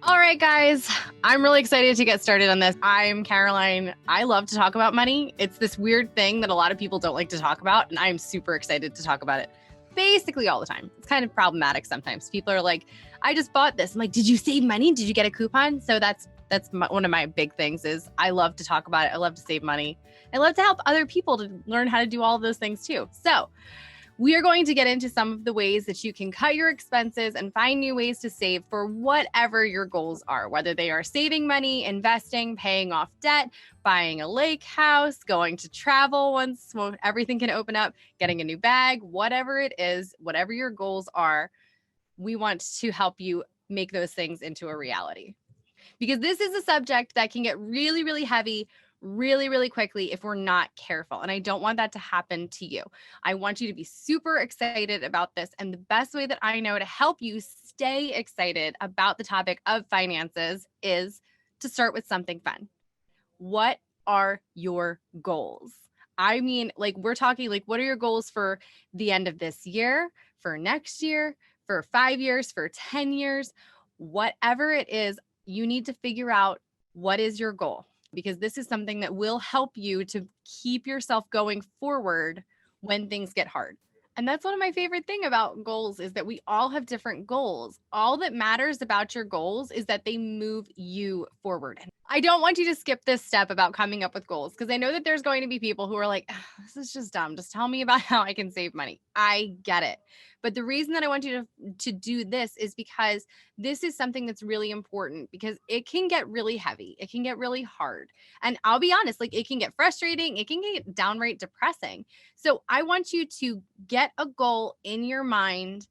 All right, guys, I'm really excited to get started on this. I'm Caroline. I love to talk about money. It's this weird thing that a lot of people don't like to talk about, and I'm super excited to talk about it basically all the time. It's kind of problematic sometimes. People are like, I just bought this. I'm like, did you save money? Did you get a coupon? So that's one of my big things is I love to talk about it. I love to save money. I love to help other people to learn how to do all of those things too. So we are going to get into some of the ways that you can cut your expenses and find new ways to save for whatever your goals are, whether they are saving money, investing, paying off debt, buying a lake house, going to travel once everything can open up, getting a new bag, whatever it is, whatever your goals are, we want to help you make those things into a reality. Because this is a subject that can get really, really heavy really, really quickly if we're not careful. And I don't want that to happen to you. I want you to be super excited about this. And the best way that I know to help you stay excited about the topic of finances is to start with something fun. What are your goals? I mean, like we're talking like, what are your goals for the end of this year, for next year, for 5 years, for 10 years, whatever it is, you need to figure out what is your goal, because this is something that will help you to keep yourself going forward when things get hard. And that's one of my favorite thing about goals is that we all have different goals. All that matters about your goals is that they move you forward. I don't want you to skip this step about coming up with goals because I know that there's going to be people who are like, this is just dumb. Just tell me about how I can save money. I get it. But the reason that I want you to do this is because this is something that's really important because it can get really heavy. It can get really hard. And I'll be honest, like it can get frustrating. It can get downright depressing. So I want you to get a goal in your mind,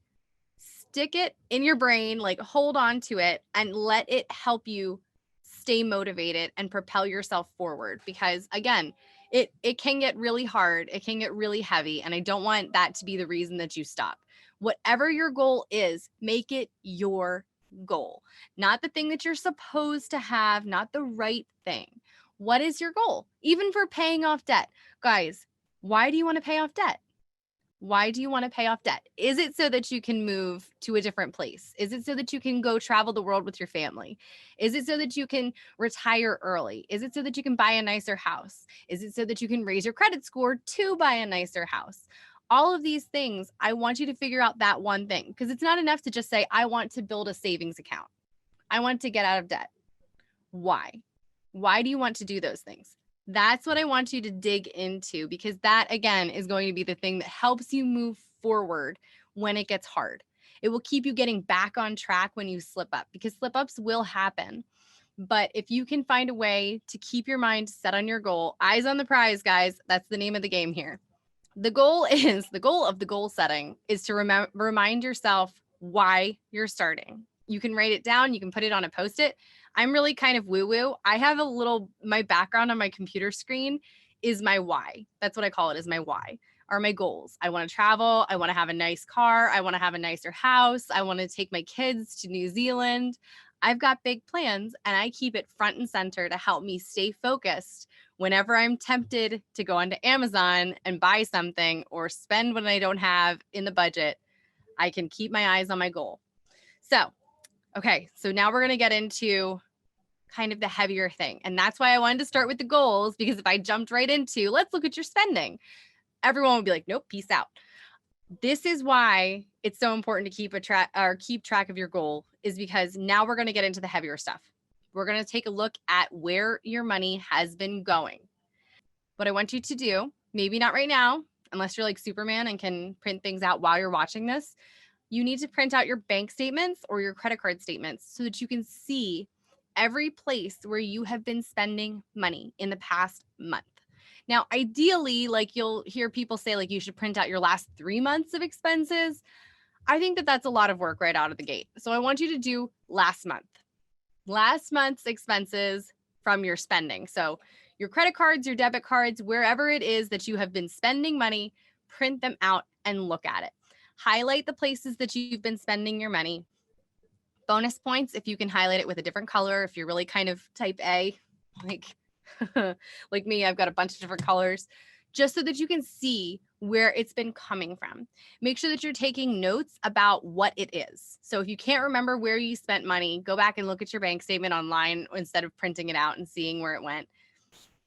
stick it in your brain, like hold on to it and let it help you stay motivated and propel yourself forward. Because again, it can get really hard. It can get really heavy. And I don't want that to be the reason that you stop. Whatever your goal is, make it your goal, not the thing that you're supposed to have, not the right thing. What is your goal? Even for paying off debt. Guys, why do you want to pay off debt? Why do you want to pay off debt? Is it so that you can move to a different place? Is it so that you can go travel the world with your family? Is it so that you can retire early? Is it so that you can buy a nicer house? Is it so that you can raise your credit score to buy a nicer house? All of these things, I want you to figure out that one thing because it's not enough to just say, I want to build a savings account. I want to get out of debt. Why? Why do you want to do those things? That's what I want you to dig into because that, again, is going to be the thing that helps you move forward when it gets hard. It will keep you getting back on track when you slip up because slip ups will happen. But if you can find a way to keep your mind set on your goal, eyes on the prize, guys, that's the name of the game here. The goal of the goal setting is to remind yourself why you're starting. You can write it down. You can put it on a Post-it. I'm really kind of woo-woo. I have my background on my computer screen is my why. That's what I call it, is my why, are my goals. I want to travel. I want to have a nice car. I want to have a nicer house. I want to take my kids to New Zealand. I've got big plans and I keep it front and center to help me stay focused whenever I'm tempted to go onto Amazon and buy something or spend what I don't have in the budget. I can keep my eyes on my goal. So, okay, so now we're going to get into kind of the heavier thing. And that's why I wanted to start with the goals, because if I jumped right into, let's look at your spending, everyone would be like, nope, peace out. This is why it's so important to keep track of your goal, is because now we're going to get into the heavier stuff. We're going to take a look at where your money has been going. What I want you to do, maybe not right now, unless you're like Superman and can print things out while you're watching this, you need to print out your bank statements or your credit card statements so that you can see every place where you have been spending money in the past month. Now, ideally, like you'll hear people say, like you should print out your last 3 months of expenses. I think that that's a lot of work right out of the gate. So I want you to do last month's expenses from your spending. So your credit cards, your debit cards, wherever it is that you have been spending money, print them out and look at it. Highlight the places that you've been spending your money. Bonus points if you can highlight it with a different color. If you're really kind of type A, like me, I've got a bunch of different colors, just so that you can see where it's been coming from. Make sure that you're taking notes about what it is. So if you can't remember where you spent money, go back and look at your bank statement online instead of printing it out and seeing where it went.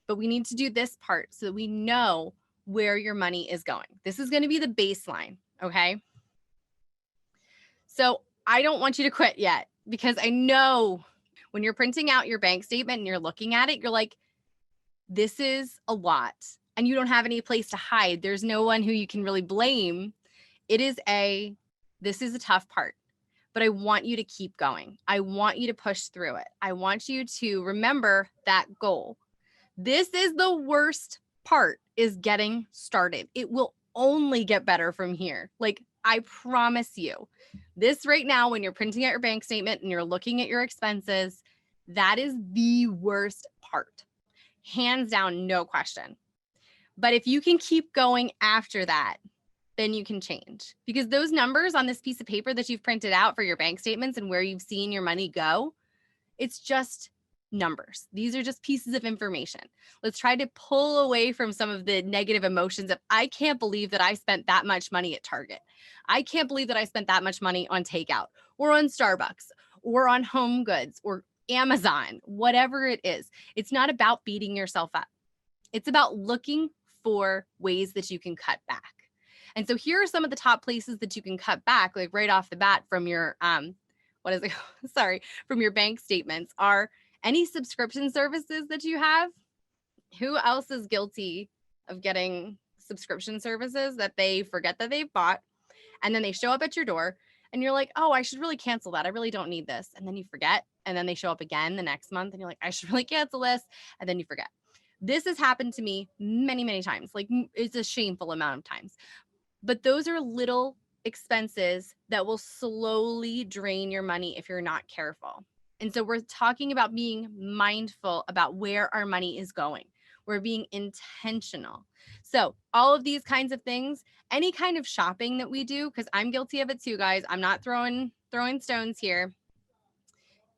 But we need to do this part so that we know where your money is going. This is going to be the baseline, okay? So I don't want you to quit yet, because I know when you're printing out your bank statement and you're looking at it, you're like, this is a lot. And you don't have any place to hide. There's no one who you can really blame. This is a tough part, but I want you to keep going. I want you to push through it. I want you to remember that goal. This is the worst part, is getting started. It will only get better from here. Like, I promise you, this right now, when you're printing out your bank statement and you're looking at your expenses, that is the worst part. Hands down, no question. But if you can keep going after that, then you can change, because those numbers on this piece of paper that you've printed out for your bank statements and where you've seen your money go, it's just numbers. These are just pieces of information. Let's try to pull away from some of the negative emotions of, I can't believe that I spent that much money at Target. I can't believe that I spent that much money on takeout or on Starbucks or on Home Goods or Amazon, whatever it is. It's not about beating yourself up. It's about looking for ways that you can cut back. And so here are some of the top places that you can cut back, like right off the bat from your, from your bank statements, are any subscription services that you have. Who else is guilty of getting subscription services that they forget that they've bought, and then they show up at your door and you're like, oh, I should really cancel that. I really don't need this. And then you forget. And then they show up again the next month and you're like, I should really cancel this. And then you forget. This has happened to me many, many times. Like, it's a shameful amount of times. But those are little expenses that will slowly drain your money if you're not careful. And so we're talking about being mindful about where our money is going. We're being intentional. So all of these kinds of things, any kind of shopping that we do, because I'm guilty of it too, guys. I'm not throwing stones here.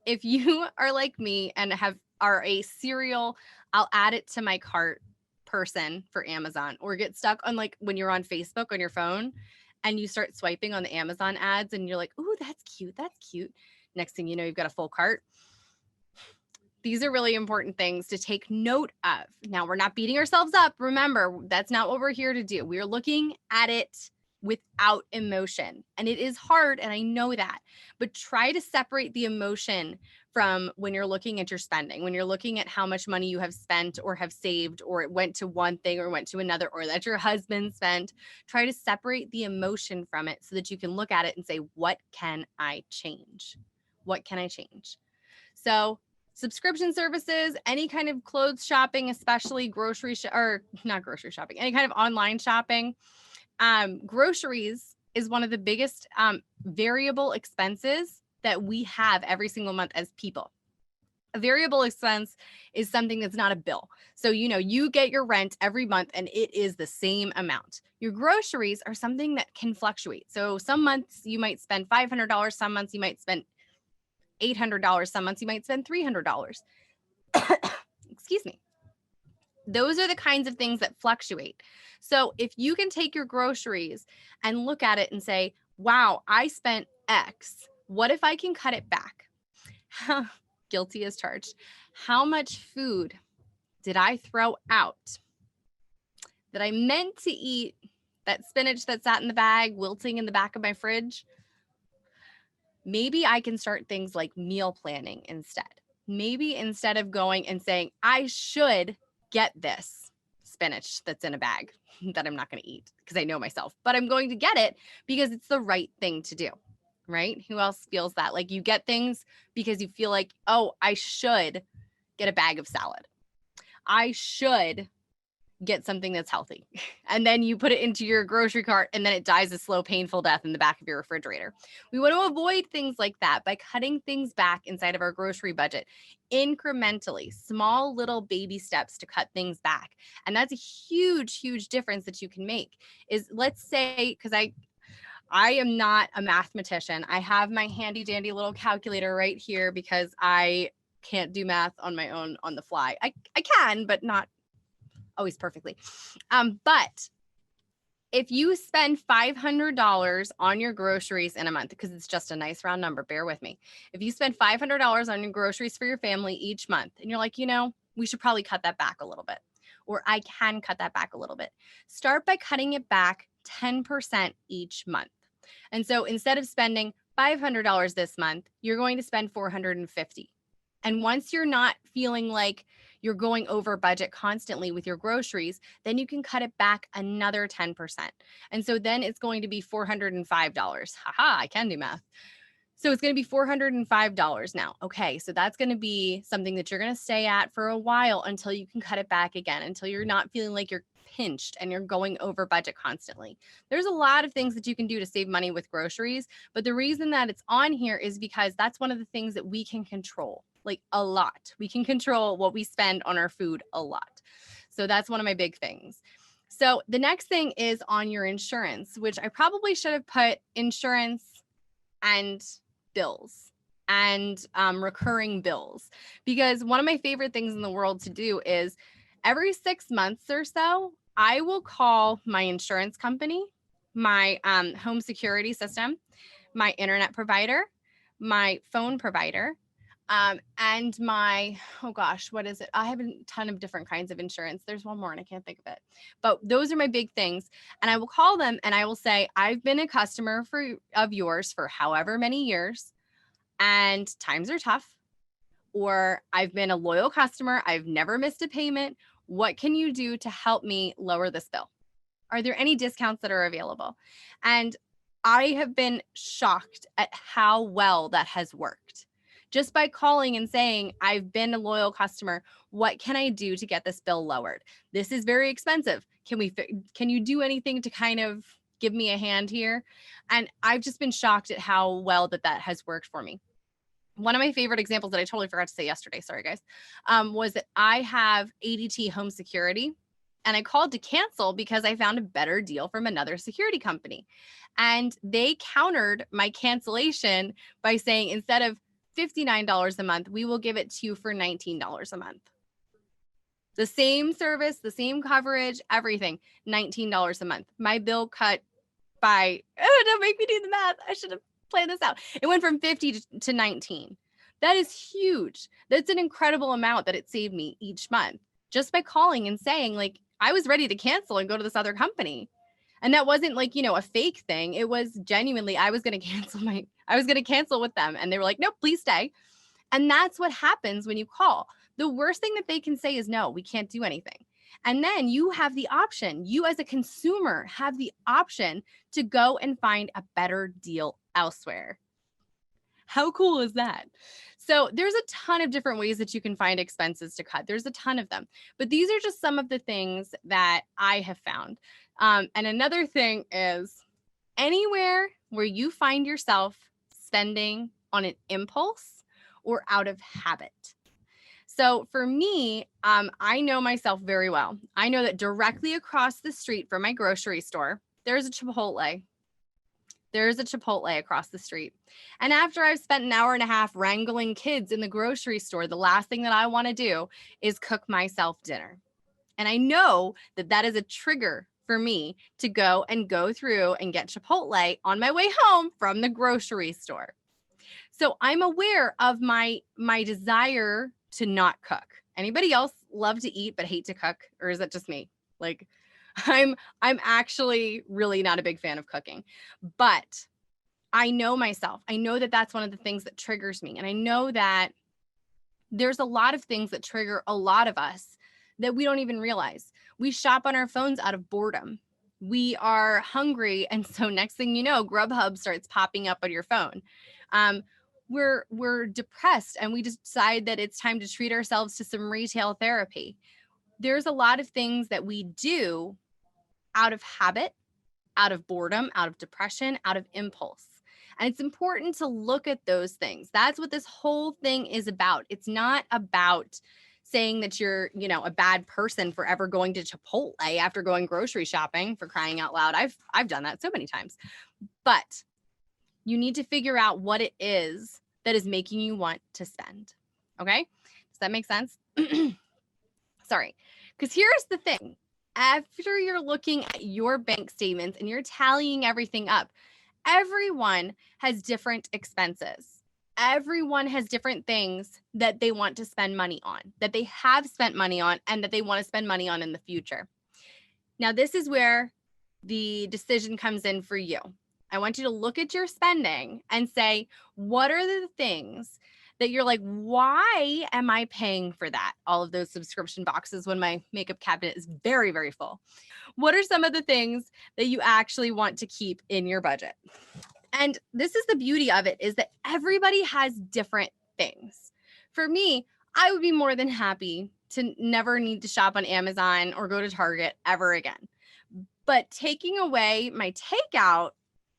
If you are like me and are a serial, I'll add it to my cart person for Amazon, or get stuck on, like, when you're on Facebook on your phone and you start swiping on the Amazon ads and you're like, ooh, that's cute. That's cute. Next thing you know, you've got a full cart. These are really important things to take note of. Now, we're not beating ourselves up. Remember, that's not what we're here to do. We're looking at it without emotion. And it is hard, and I know that. But try to separate the emotion from when you're looking at your spending, when you're looking at how much money you have spent or have saved, or it went to one thing or went to another, or that your husband spent. Try to separate the emotion from it so that you can look at it and say, what can I change? What can I change? So subscription services, any kind of clothes shopping, especially not grocery shopping, any kind of online shopping. Groceries is one of the biggest variable expenses that we have every single month as people. A variable expense is something that's not a bill. So, you get your rent every month and it is the same amount. Your groceries are something that can fluctuate. So some months you might spend $500. Some months you might spend $800. Some months you might spend $300. Excuse me. Those are the kinds of things that fluctuate. So if you can take your groceries and look at it and say, wow, I spent X. What if I can cut it back? Guilty as charged. How much food did I throw out that I meant to eat? That spinach that sat in the bag, wilting in the back of my fridge. Maybe I can start things like meal planning instead. Maybe instead of going and saying, I should get this spinach that's in a bag that I'm not going to eat because I know myself, but I'm going to get it because it's the right thing to do, right? Who else feels that? Like, you get things because you feel like, oh, I should get a bag of salad. I should get something that's healthy. And then you put it into your grocery cart and then it dies a slow, painful death in the back of your refrigerator. We want to avoid things like that by cutting things back inside of our grocery budget incrementally, small little baby steps to cut things back. And that's a huge, huge difference that you can make. Is, let's say, because I am not a mathematician. I have my handy dandy little calculator right here because I can't do math on my own on the fly. I can, but not always perfectly. But if you spend $500 on your groceries in a month, because it's just a nice round number, bear with me. If you spend $500 on your groceries for your family each month, and you're like, we should probably cut that back a little bit, or I can cut that back a little bit. Start by cutting it back 10% each month. And so instead of spending $500 this month, you're going to spend $450. And once you're not feeling like you're going over budget constantly with your groceries, then you can cut it back another 10%. And so then it's going to be $405. Haha, I can do math. So it's going to be $405 now. Okay, so that's going to be something that you're going to stay at for a while until you can cut it back again, until you're not feeling like you're pinched and you're going over budget constantly. There's a lot of things that you can do to save money with groceries, but the reason that it's on here is because that's one of the things that we can control, like a lot. We can control what we spend on our food a lot. So that's one of my big things. So the next thing is on your insurance, which I probably should have put insurance and bills and recurring bills, because one of my favorite things in the world to do is every 6 months or so, I will call my insurance company, my home security system, my internet provider, my phone provider, and my, oh gosh, what is it? I have a ton of different kinds of insurance. There's one more and I can't think of it. But those are my big things. And I will call them and I will say, I've been a customer of yours for however many years, and times are tough. Or I've been a loyal customer. I've never missed a payment. What can you do to help me lower this bill? Are there any discounts that are available? And I have been shocked at how well that has worked. Just by calling and saying, I've been a loyal customer, what can I do to get this bill lowered? This is very expensive. Can you do anything to kind of give me a hand here? And I've just been shocked at how well that has worked for me. One of my favorite examples that I totally forgot to say yesterday, sorry guys, was that I have ADT Home Security, and I called to cancel because I found a better deal from another security company. And they countered my cancellation by saying, instead of $59 a month, we will give it to you for $19 a month. The same service, the same coverage, everything, $19 a month. My bill cut by, don't make me do the math. I should have planned this out. It went from 50 to 19. That is huge. That's an incredible amount that it saved me each month just by calling and saying, like, I was ready to cancel and go to this other company. And that wasn't like, a fake thing. It was genuinely, I was going to cancel with them. And they were like, nope, please stay. And that's what happens when you call. The worst thing that they can say is, no, we can't do anything. And then you have the option, you as a consumer have the option to go and find a better deal elsewhere. How cool is that? So there's a ton of different ways that you can find expenses to cut. There's a ton of them, but these are just some of the things that I have found. And another thing is, anywhere where you find yourself spending on an impulse or out of habit. So for me, I know myself very well. I know that directly across the street from my grocery store, there's a Chipotle. There's a Chipotle across the street. And after I've spent an hour and a half wrangling kids in the grocery store, the last thing that I want to do is cook myself dinner. And I know that that is a trigger for me to go through and get Chipotle on my way home from the grocery store. So I'm aware of my desire to not cook. Anybody else love to eat but hate to cook? Or is that just me? Like, I'm actually really not a big fan of cooking, but I know myself. I know that that's one of the things that triggers me. And I know that there's a lot of things that trigger a lot of us that we don't even realize. We shop on our phones out of boredom. We are hungry. And so next thing you know, Grubhub starts popping up on your phone. We're depressed and we decide that it's time to treat ourselves to some retail therapy. There's a lot of things that we do out of habit, out of boredom, out of depression, out of impulse. And it's important to look at those things. That's what this whole thing is about. It's not about saying that you're, a bad person for ever going to Chipotle after going grocery shopping, for crying out loud. I've done that so many times. But you need to figure out what it is that is making you want to spend. Okay? Does that make sense? Sorry. Because here's the thing. After you're looking at your bank statements and you're tallying everything up, everyone has different expenses. Everyone has different things that they want to spend money on, that they have spent money on, and that they want to spend money on in the future. Now, this is where the decision comes in for you. I want you to look at your spending and say, what are the things that you're like, why am I paying for that? All of those subscription boxes when my makeup cabinet is very, very full. What are some of the things that you actually want to keep in your budget? And this is the beauty of it, is that everybody has different things. For me, I would be more than happy to never need to shop on Amazon or go to Target ever again. But taking away my takeout,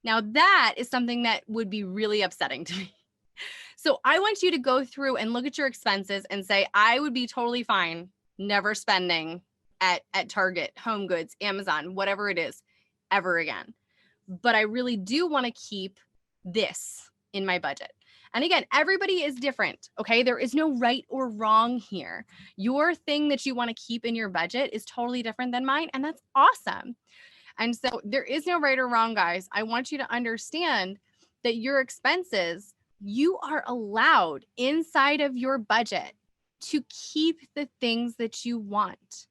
now that is something that would be really upsetting to me. So I want you to go through and look at your expenses and say, I would be totally fine never spending at Target, Home Goods, Amazon, whatever it is, ever again. But I really do want to keep this in my budget. And again, everybody is different, okay? There is no right or wrong here. Your thing that you want to keep in your budget is totally different than mine, and that's awesome. And so there is no right or wrong, guys. I want you to understand that your expenses, you are allowed inside of your budget to keep the things that you want.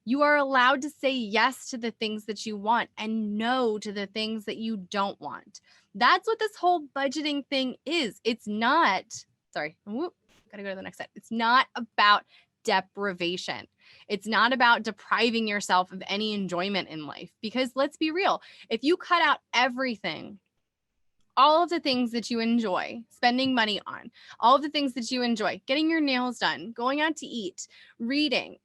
You are allowed to say yes to the things that you want and no to the things that you don't want. That's what this whole budgeting thing is. It's not, gotta go to the next slide. It's not about deprivation. It's not about depriving yourself of any enjoyment in life, because let's be real. If you cut out everything, all of the things that you enjoy spending money on, all of the things that you enjoy, getting your nails done, going out to eat, reading,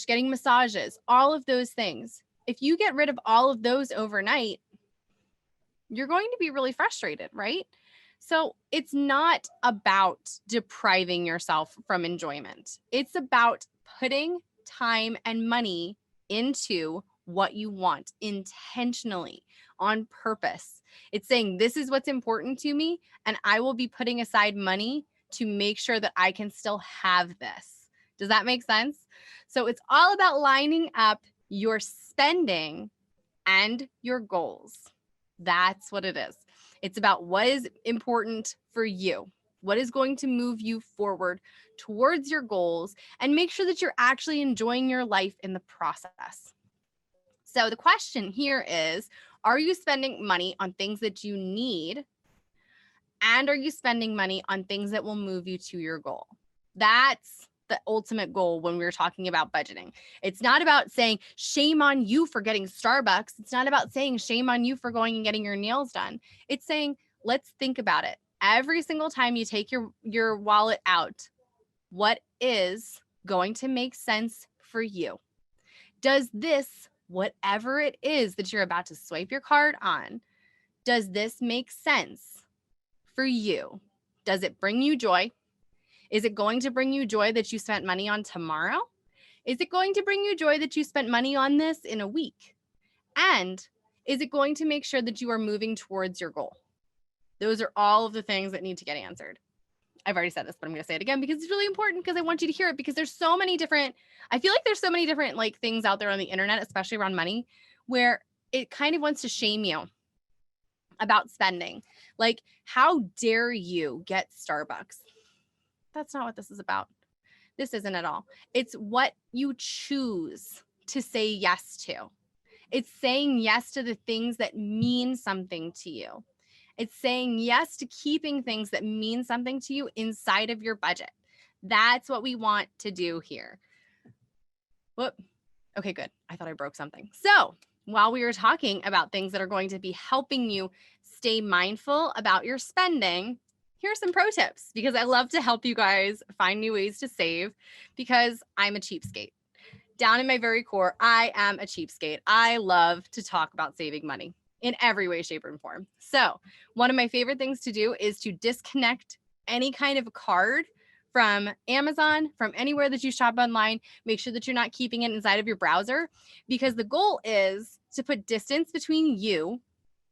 getting massages, all of those things. If you get rid of all of those overnight, you're going to be really frustrated, right? So it's not about depriving yourself from enjoyment. It's about putting time and money into what you want intentionally, on purpose. It's saying, this is what's important to me, and I will be putting aside money to make sure that I can still have this. Does that make sense? So it's all about lining up your spending and your goals. That's what it is. It's about what is important for you, what is going to move you forward towards your goals, and make sure that you're actually enjoying your life in the process. So the question here is, are you spending money on things that you need? And are you spending money on things that will move you to your goal? That's the ultimate goal when we're talking about budgeting. It's not about saying shame on you for getting Starbucks. It's not about saying shame on you for going and getting your nails done. It's saying, let's think about it. Every single time you take your wallet out, what is going to make sense for you? Does this, whatever it is that you're about to swipe your card on, does this make sense for you? Does it bring you joy? Is it going to bring you joy that you spent money on tomorrow? Is it going to bring you joy that you spent money on this in a week? And is it going to make sure that you are moving towards your goal? Those are all of the things that need to get answered. I've already said this, but I'm going to say it again because it's really important, because I want you to hear it, because there's so many different, I feel like there's so many different like things out there on the internet, especially around money, where it kind of wants to shame you about spending. Like, how dare you get Starbucks? That's not what this is about. This isn't at all. It's what you choose to say yes to. It's saying yes to the things that mean something to you. It's saying yes to keeping things that mean something to you inside of your budget. That's what we want to do here. Whoop. Okay, good. I thought I broke something. So while we were talking about things that are going to be helping you stay mindful about your spending, here are some pro tips, because I love to help you guys find new ways to save, because I'm a cheapskate. Down in my very core, I am a cheapskate. I love to talk about saving money in every way, shape, or form. So one of my favorite things to do is to disconnect any kind of card from Amazon, from anywhere that you shop online. Make sure that you're not keeping it inside of your browser, because the goal is to put distance between you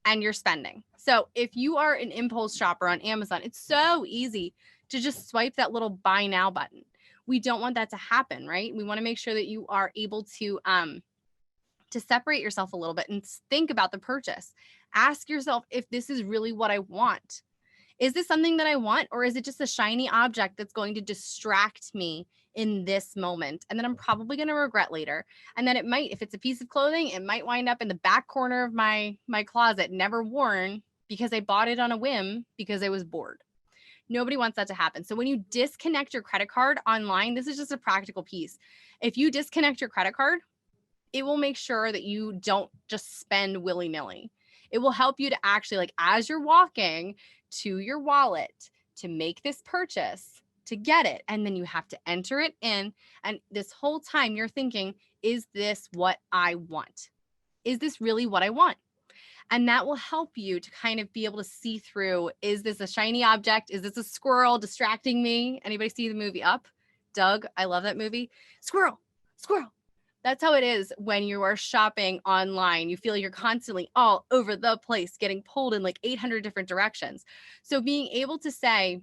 and your spending. So if you are an impulse shopper on Amazon, it's so easy to just swipe that little buy now button. We don't want that to happen, right? We want to make sure that you are able to separate yourself a little bit and think about the purchase. Ask yourself if this is really what I want. Is this something that I want, or is it just a shiny object that's going to distract me in this moment and then I'm probably going to regret later? And then it might, if it's a piece of clothing, it might wind up in the back corner of my closet, never worn, because I bought it on a whim because I was bored. Nobody wants that to happen. So when you disconnect your credit card online, this is just a practical piece. If you disconnect your credit card, it will make sure that you don't just spend willy-nilly. It will help you to actually, like, as you're walking to your wallet to make this purchase, to get it, and then you have to enter it in. And this whole time you're thinking, is this what I want? Is this really what I want? And that will help you to kind of be able to see through, is this a shiny object? Is this a squirrel distracting me? Anybody see the movie Up? Doug, I love that movie. Squirrel, squirrel. That's how it is when you are shopping online. You feel you're constantly all over the place, getting pulled in like 800 different directions. So being able to say,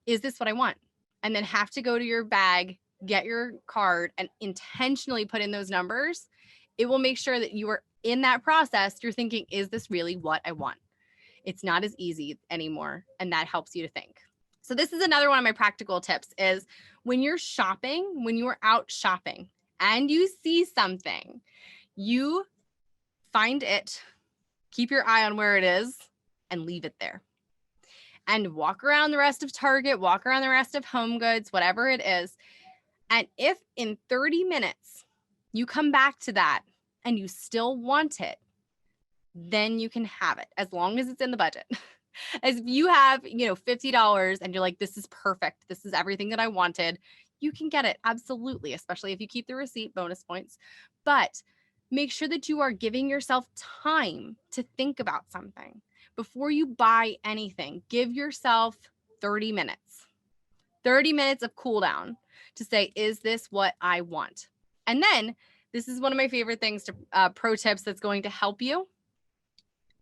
is this what I want? And then have to go to your bag, get your card, and intentionally put in those numbers, it will make sure that you are in that process. You're thinking, is this really what I want? It's not as easy anymore. And that helps you to think. So this is another one of my practical tips is when you're shopping, when you are out shopping, and you see something, you find it, keep your eye on where it is, and leave it there. And walk around the rest of Target, walk around the rest of Home Goods, whatever it is. And if in 30 minutes you come back to that and you still want it, then you can have it as long as it's in the budget. As if you have, $50 and you're like, this is perfect, this is everything that I wanted, you can get it. Absolutely. Especially if you keep the receipt, bonus points. But make sure that you are giving yourself time to think about something before you buy anything. Give yourself 30 minutes of cool down to say, is this what I want? And then this is one of my favorite things to pro tips that's going to help you.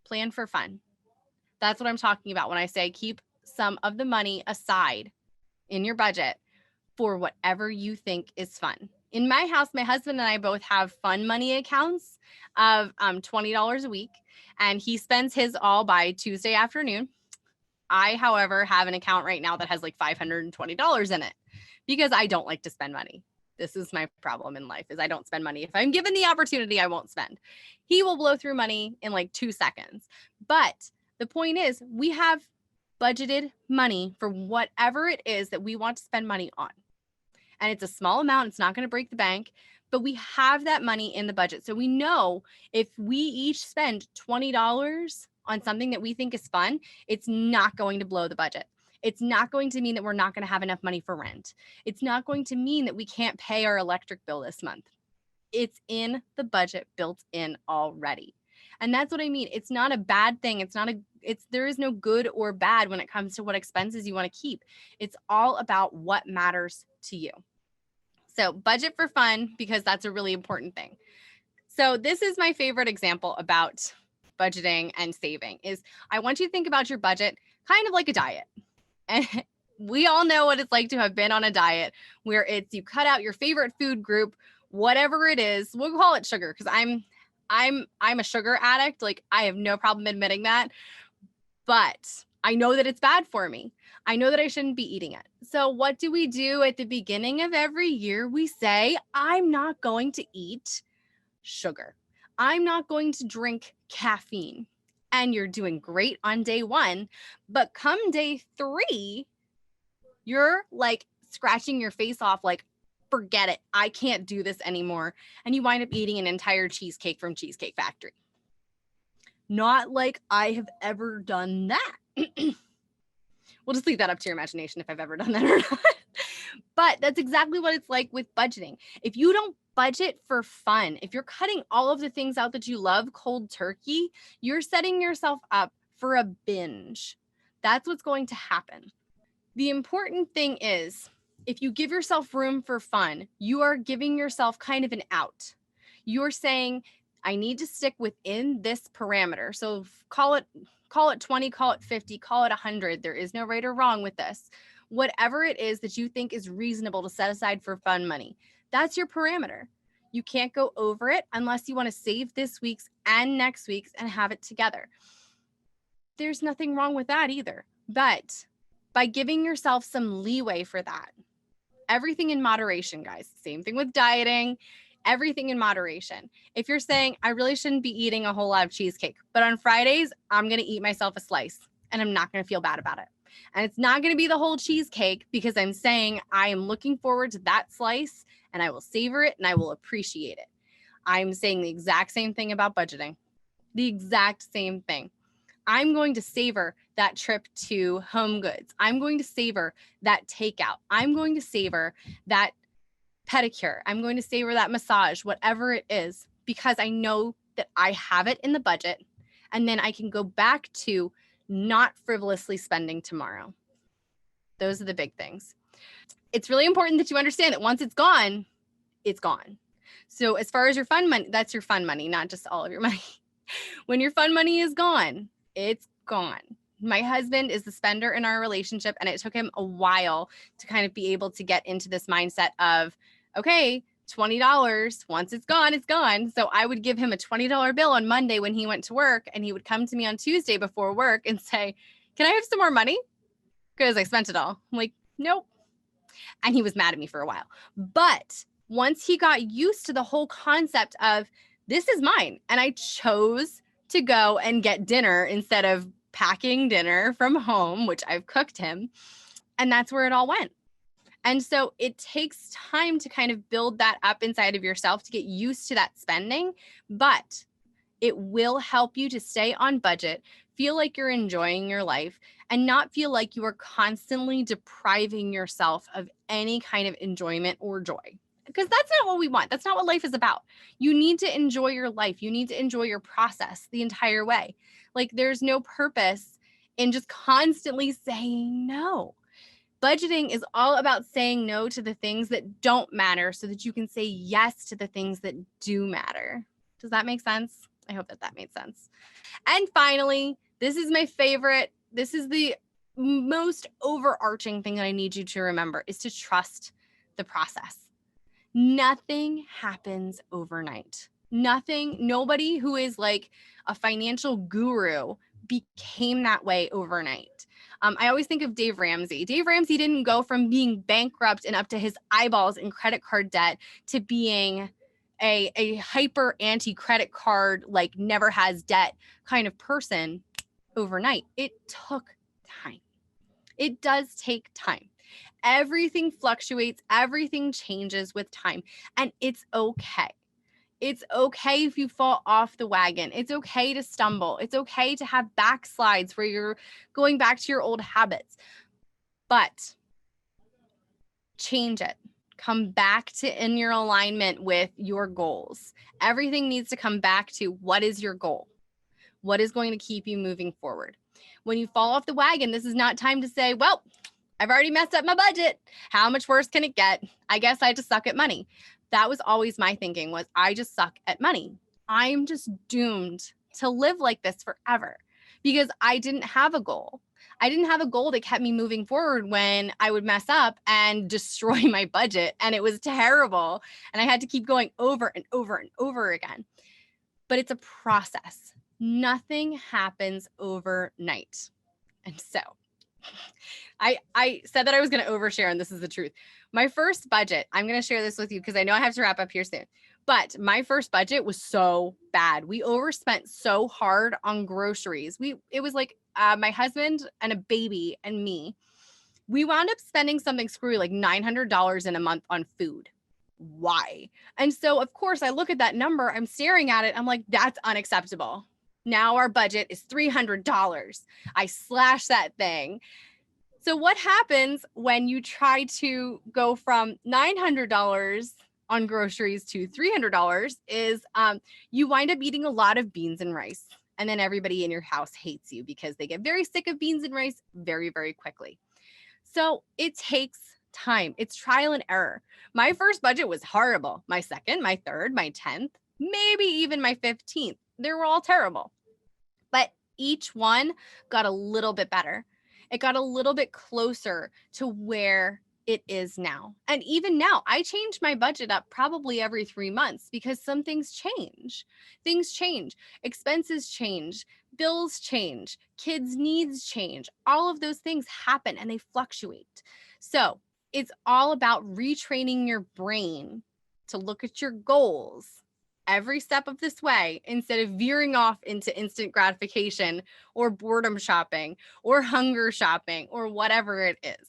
Plan for fun. That's what I'm talking about when I say keep some of the money aside in your budget for whatever you think is fun. In my house, my husband and I both have fun money accounts of $20 a week, and he spends his all by Tuesday afternoon. I, however, have an account right now that has like $520 in it because I don't like to spend money. This is my problem in life is I don't spend money. If I'm given the opportunity, I won't spend. He will blow through money in like 2 seconds. But the point is we have budgeted money for whatever it is that we want to spend money on. And it's a small amount. It's not going to break the bank, but we have that money in the budget. So we know if we each spend $20 on something that we think is fun, it's not going to blow the budget. It's not going to mean that we're not going to have enough money for rent. It's not going to mean that we can't pay our electric bill this month. It's in the budget built in already. And that's what I mean. It's not a bad thing. There is no good or bad when it comes to what expenses you want to keep. It's all about what matters to you. So budget for fun, because that's a really important thing. So this is my favorite example about budgeting and saving is I want you to think about your budget kind of like a diet. And we all know what it's like to have been on a diet where it's you cut out your favorite food group, whatever it is. We'll call it sugar because I'm a sugar addict. Like I have no problem admitting that, but I know that it's bad for me. I know that I shouldn't be eating it. So what do we do at the beginning of every year? We say, I'm not going to eat sugar. I'm not going to drink caffeine. And you're doing great on day 1, but come day 3, you're like scratching your face off like, forget it. I can't do this anymore. And you wind up eating an entire cheesecake from Cheesecake Factory. Not like I have ever done that. We'll just leave that up to your imagination if I've ever done that or not. But that's exactly what it's like with budgeting. If you don't budget for fun, if you're cutting all of the things out that you love cold turkey, you're setting yourself up for a binge. That's what's going to happen. The important thing is, if you give yourself room for fun, you are giving yourself kind of an out. You're saying, I need to stick within this parameter. So call it 20, call it 50, call it 100. There is no right or wrong with this. Whatever it is that you think is reasonable to set aside for fun money, that's your parameter. You can't go over it unless you want to save this week's and next week's and have it together. There's nothing wrong with that either. But by giving yourself some leeway for that, everything in moderation, guys. Same thing with dieting, everything in moderation. If you're saying, I really shouldn't be eating a whole lot of cheesecake, but on Fridays, I'm going to eat myself a slice and I'm not going to feel bad about it. And it's not going to be the whole cheesecake because I'm saying I am looking forward to that slice and I will savor it and I will appreciate it. I'm saying the exact same thing about budgeting. The exact same thing. I'm going to savor that trip to Home Goods. I'm going to savor that takeout. I'm going to savor that pedicure. I'm going to savor that massage, whatever it is, because I know that I have it in the budget. And then I can go back to not frivolously spending tomorrow. Those are the big things. It's really important that you understand that once it's gone, it's gone. So as far as your fun money, that's your fun money, not just all of your money. When your fun money is gone, it's gone. My husband is the spender in our relationship, and it took him a while to kind of be able to get into this mindset of, okay, $20, once it's gone, it's gone. So I would give him a $20 bill on Monday when he went to work, and he would come to me on Tuesday before work and say, can I have some more money? Because I spent it all. I'm like, nope. And he was mad at me for a while. But once he got used to the whole concept of this is mine, and I chose to go and get dinner instead of packing dinner from home, which I've cooked him. And that's where it all went. And so it takes time to kind of build that up inside of yourself to get used to that spending, but it will help you to stay on budget, feel like you're enjoying your life, and not feel like you are constantly depriving yourself of any kind of enjoyment or joy. Because that's not what we want. That's not what life is about. You need to enjoy your life. You need to enjoy your process the entire way. Like there's no purpose in just constantly saying no. Budgeting is all about saying no to the things that don't matter so that you can say yes to the things that do matter. Does that make sense? I hope that made sense. And finally, this is my favorite. This is the most overarching thing that I need you to remember is to trust the process. Nothing happens overnight. Nobody who is like a financial guru became that way overnight. I always think of Dave Ramsey. Dave Ramsey didn't go from being bankrupt and up to his eyeballs in credit card debt to being a hyper anti-credit card, like never has debt kind of person overnight. It took time. It does take time. Everything fluctuates, everything changes with time, and it's okay. It's okay if you fall off the wagon. It's okay to stumble. It's okay to have backslides where you're going back to your old habits, but change it. Come back to in your alignment with your goals. Everything needs to come back to what is your goal? What is going to keep you moving forward? When you fall off the wagon, this is not time to say, well, I've already messed up my budget. How much worse can it get? I guess I just suck at money. That was always my thinking was I just suck at money. I'm just doomed to live like this forever because I didn't have a goal. I didn't have a goal that kept me moving forward when I would mess up and destroy my budget. And it was terrible. And I had to keep going over and over and over again. But it's a process. Nothing happens overnight. And so I said that I was going to overshare, and this is the truth. My first budget, I'm going to share this with you because I know I have to wrap up here soon. But my first budget was so bad. We overspent so hard on groceries. It was like my husband and a baby and me. We wound up spending something screwy like $900 in a month on food. Why? And so, of course, I look at that number. I'm staring at it. I'm like, that's unacceptable. Now our budget is $300. I slash that thing. So what happens when you try to go from $900 on groceries to $300 is you wind up eating a lot of beans and rice. And then everybody in your house hates you because they get very sick of beans and rice very, very quickly. So it takes time. It's trial and error. My first budget was horrible. My second, my third, my 10th, maybe even my 15th. They were all terrible. But each one got a little bit better. It got a little bit closer to where it is now. And even now, I change my budget up probably every 3 months because some things change. Things change, expenses change, bills change, kids' needs change. All of those things happen and they fluctuate. So it's all about retraining your brain to look at your goals every step of this way instead of veering off into instant gratification or boredom shopping or hunger shopping or whatever it is.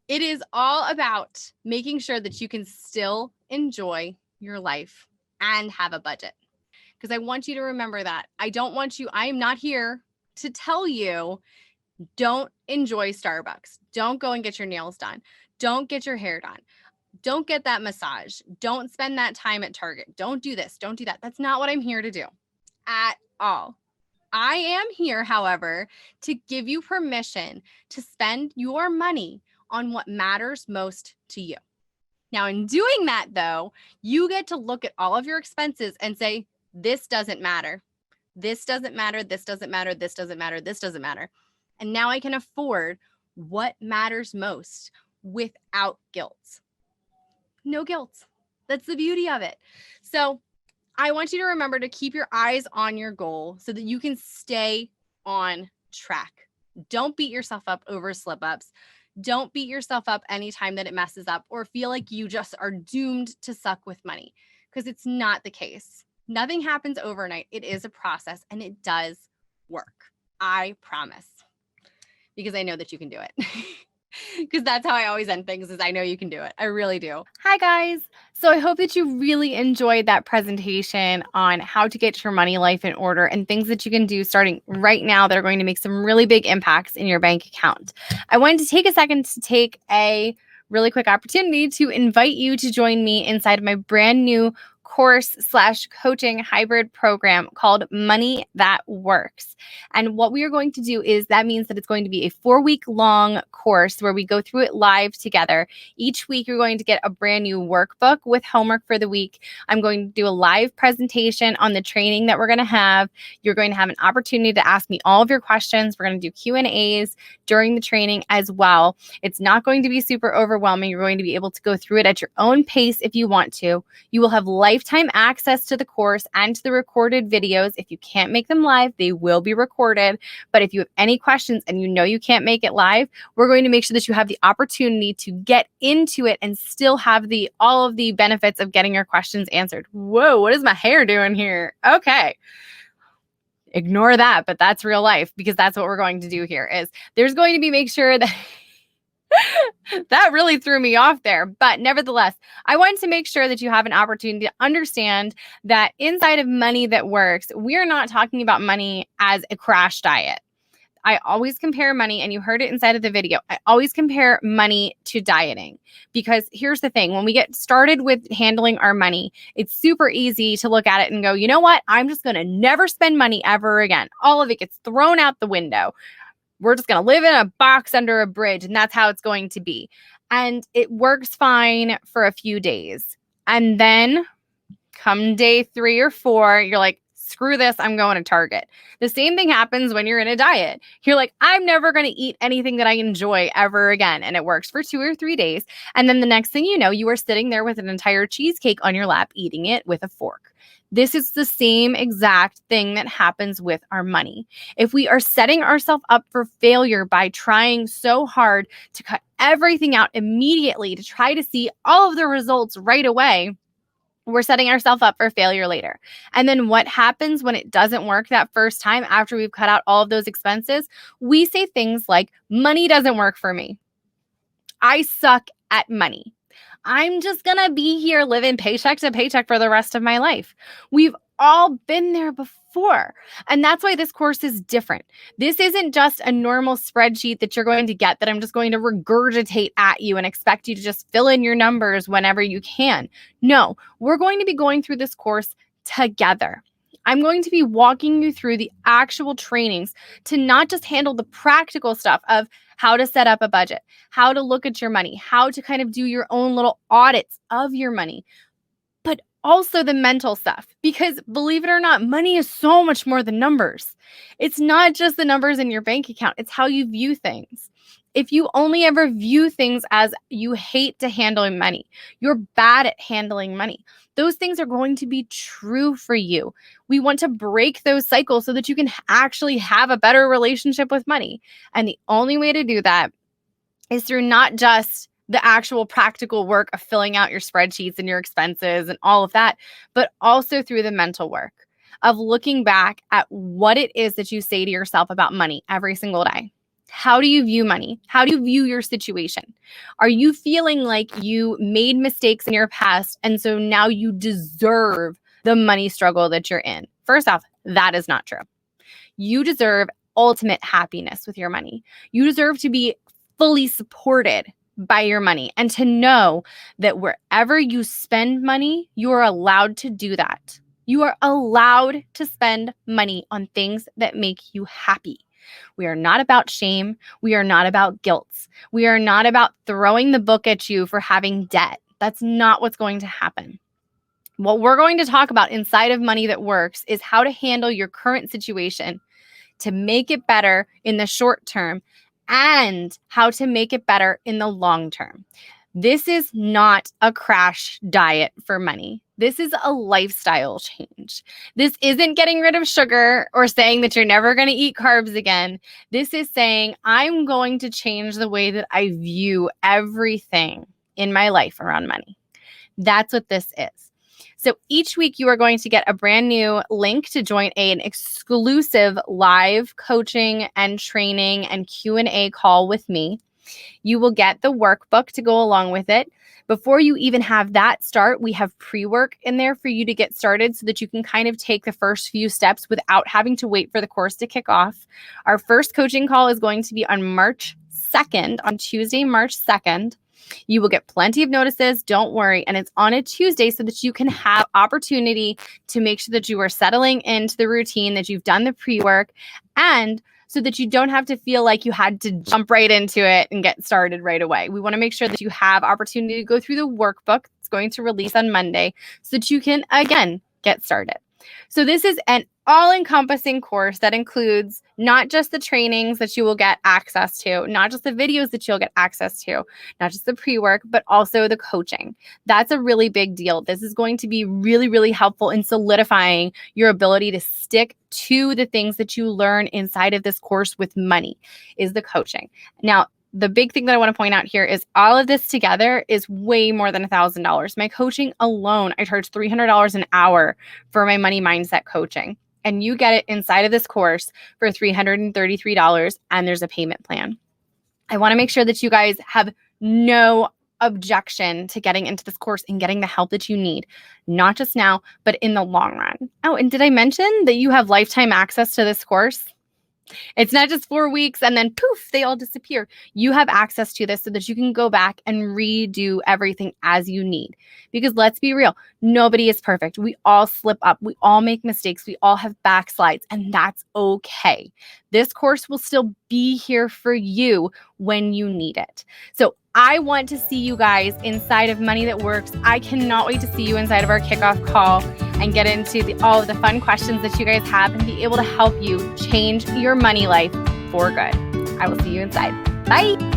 It is all about making sure that you can still enjoy your life and have a budget. Because I want you to remember that. I am not here to tell you, don't enjoy Starbucks. Don't go and get your nails done. Don't get your hair done. Don't get that massage. Don't spend that time at Target. Don't do this. Don't do that. That's not what I'm here to do at all. I am here, however, to give you permission to spend your money on what matters most to you. Now, in doing that, though, you get to look at all of your expenses and say, this doesn't matter. This doesn't matter. This doesn't matter. This doesn't matter. This doesn't matter. And now I can afford what matters most without guilt. No guilt. That's the beauty of it. So I want you to remember to keep your eyes on your goal so that you can stay on track. Don't beat yourself up over slip ups. Don't beat yourself up anytime that it messes up or feel like you just are doomed to suck with money, because it's not the case. Nothing happens overnight. It is a process and it does work. I promise, because I know that you can do it. Because that's how I always end things, is I know you can do it. I really do. Hi, guys. So I hope that you really enjoyed that presentation on how to get your money life in order and things that you can do starting right now that are going to make some really big impacts in your bank account. I wanted to take a second to take a really quick opportunity to invite you to join me inside of my brand new course/coaching hybrid program called Money That Works. And what we are going to do is, that means that it's going to be a 4-week long course where we go through it live together. Each week, you're going to get a brand new workbook with homework for the week. I'm going to do a live presentation on the training that we're going to have. You're going to have an opportunity to ask me all of your questions. We're going to do Q&As during the training as well. It's not going to be super overwhelming. You're going to be able to go through it at your own pace if you want to. You will have lifetime access to the course and to the recorded videos. If you can't make them live, they will be recorded. But if you have any questions and you know you can't make it live, we're going to make sure that you have the opportunity to get into it and still have all of the benefits of getting your questions answered. Whoa, what is my hair doing here? Okay. Ignore that, but that's real life, because that's what we're going to do here. Is there's going to be, make sure that that really threw me off there. But nevertheless, I wanted to make sure that you have an opportunity to understand that inside of Money That Works, we're not talking about money as a crash diet. I always compare money, and you heard it inside of the video, I always compare money to dieting, because here's the thing. When we get started with handling our money, it's super easy to look at it and go, you know what? I'm just going to never spend money ever again. All of it gets thrown out the window. We're just going to live in a box under a bridge, and that's how it's going to be. And it works fine for a few days. And then come day 3 or 4, you're like, screw this, I'm going to Target. The same thing happens when you're in a diet. You're like, I'm never going to eat anything that I enjoy ever again. And it works for 2 or 3 days. And then the next thing you know, you are sitting there with an entire cheesecake on your lap, eating it with a fork. This is the same exact thing that happens with our money. If we are setting ourselves up for failure by trying so hard to cut everything out immediately to try to see all of the results right away, we're setting ourselves up for failure later. And then what happens when it doesn't work that first time after we've cut out all of those expenses? We say things like, money doesn't work for me. I suck at money. I'm just going to be here living paycheck to paycheck for the rest of my life. We've all been there before. And that's why this course is different. This isn't just a normal spreadsheet that you're going to get that I'm just going to regurgitate at you and expect you to just fill in your numbers whenever you can. No, we're going to be going through this course together. I'm going to be walking you through the actual trainings to not just handle the practical stuff of how to set up a budget, how to look at your money, how to kind of do your own little audits of your money, but also the mental stuff. Because believe it or not, money is so much more than numbers. It's not just the numbers in your bank account, it's how you view things. If you only ever view things as you hate to handle money, you're bad at handling money, those things are going to be true for you. We want to break those cycles so that you can actually have a better relationship with money. And the only way to do that is through not just the actual practical work of filling out your spreadsheets and your expenses and all of that, but also through the mental work of looking back at what it is that you say to yourself about money every single day. How do you view money? How do you view your situation? Are you feeling like you made mistakes in your past and so now you deserve the money struggle that you're in? First off, that is not true. You deserve ultimate happiness with your money. You deserve to be fully supported by your money and to know that wherever you spend money, you are allowed to do that. You are allowed to spend money on things that make you happy. We are not about shame. We are not about guilt. We are not about throwing the book at you for having debt. That's not what's going to happen. What we're going to talk about inside of Money That Works is how to handle your current situation to make it better in the short term and how to make it better in the long term. This is not a crash diet for money. This is a lifestyle change. This isn't getting rid of sugar or saying that you're never going to eat carbs again. This is saying, I'm going to change the way that I view everything in my life around money. That's what this is. So each week you are going to get a brand new link to join an exclusive live coaching and training and Q&A call with me. You will get the workbook to go along with it. Before you even have that start, we have pre-work in there for you to get started so that you can kind of take the first few steps without having to wait for the course to kick off. Our first coaching call is going to be on March 2nd, on Tuesday, March 2nd. You will get plenty of notices, don't worry, and it's on a Tuesday so that you can have opportunity to make sure that you are settling into the routine, that you've done the pre-work, and so that you don't have to feel like you had to jump right into it and get started right away. We want to make sure that you have opportunity to go through the workbook. It's going to release on Monday so that you can, again, get started. So this is an all-encompassing course that includes not just the trainings that you will get access to, not just the videos that you'll get access to, not just the pre-work, but also the coaching. That's a really big deal. This is going to be really, really helpful in solidifying your ability to stick to the things that you learn inside of this course with money, is the coaching. Now, the big thing that I want to point out here is all of this together is way more than $1,000. My coaching alone, I charge $300 an hour for my money mindset coaching. And you get it inside of this course for $333, and there's a payment plan. I want to make sure that you guys have no objection to getting into this course and getting the help that you need, not just now, but in the long run. Oh, and did I mention that you have lifetime access to this course? It's not just 4 weeks and then poof, they all disappear. You have access to this so that you can go back and redo everything as you need. Because let's be real, nobody is perfect. We all slip up. We all make mistakes. We all have backslides, and that's okay. This course will still be here for you when you need it. So I want to see you guys inside of Money That Works. I cannot wait to see you inside of our kickoff call and get into all of the fun questions that you guys have and be able to help you change your money life for good. I will see you inside. Bye.